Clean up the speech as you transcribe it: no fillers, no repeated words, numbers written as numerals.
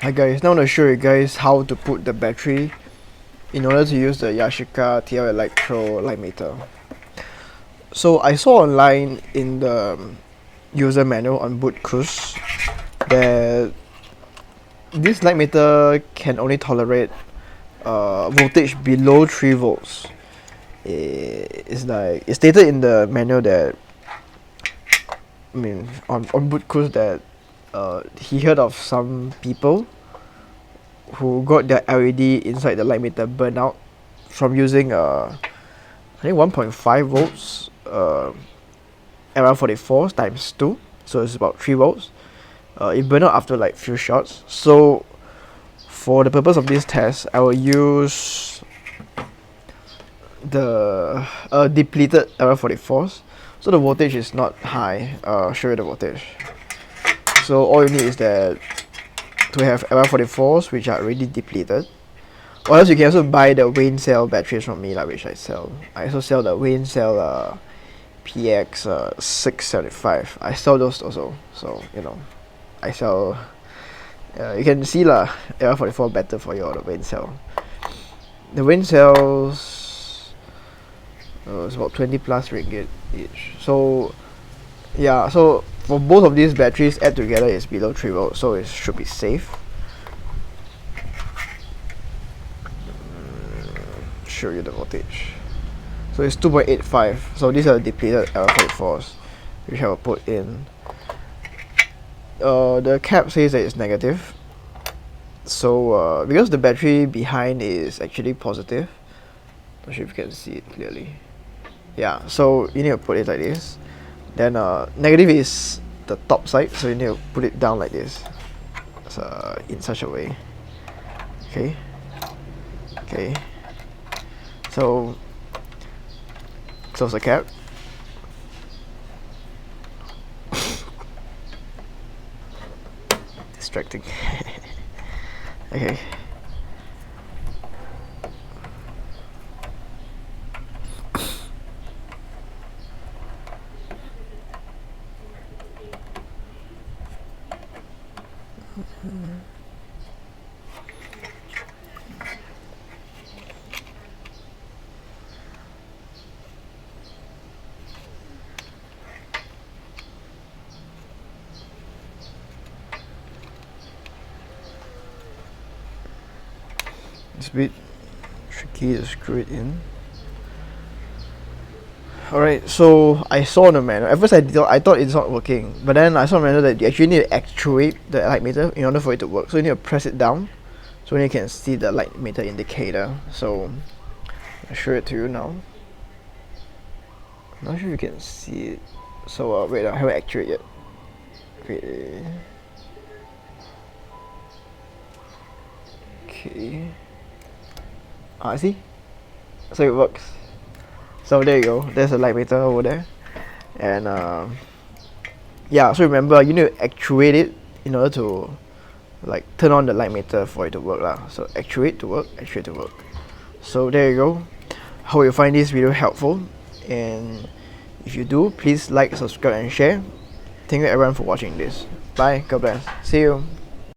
Hi guys, now I'm going to show you guys how to put the battery in order to use the Yashica TL-Electro light meter. So I saw online in the user manual on boot cruise that this light meter can only tolerate voltage below 3 volts. It's stated in the manual that, on boot cruise that he heard of some people who got their LED inside the light meter burn out from using I think 1.5 volts around 44 times 2, so it's about 3 volts. It burned out after like few shots. So for the purpose of this test, I will use the depleted around 44s, so the voltage is not high. I'll show you the voltage. So all you need is that to have around 44s which are already depleted, or else you can also buy the Wayne cell batteries from me, which I sell. I also sell the Wayne cell PX 675. I sell those also, so I sell. You can see around 44 better for you, the Wayne cell. The Wayne cells it's about 20 plus ringgit each. So yeah, so for both of these batteries add together is below 3 volts, so it should be safe. Show you the voltage. So it's 2.85. So these are depleted L44s, which I will put in. The cap says that it's negative. So because the battery behind is actually positive, not sure if you can see it clearly. Yeah, so you need to put it like this. Then negative is the top side, so you need to put it down like this, in such a way. Okay. So it's the cap. Distracting. Okay. It's a bit tricky to screw it in. Alright, so I saw in the manual. At first I thought it's not working, but then I saw in the manual that you actually need to actuate the light meter in order for it to work. So you need to press it down, so then you can see the light meter indicator. So I'll show it to you now. I'm not sure if you can see it. So wait, I haven't actuated yet. Wait. Okay. See? So it works. So there you go. There's a light meter over there. And yeah, so remember you need to actuate it in order to turn on the light meter for it to work So actuate to work, actuate to work. So there you go. Hope you find this video helpful, and if you do, please like, subscribe and share. Thank you everyone for watching this. Bye, God bless. See you.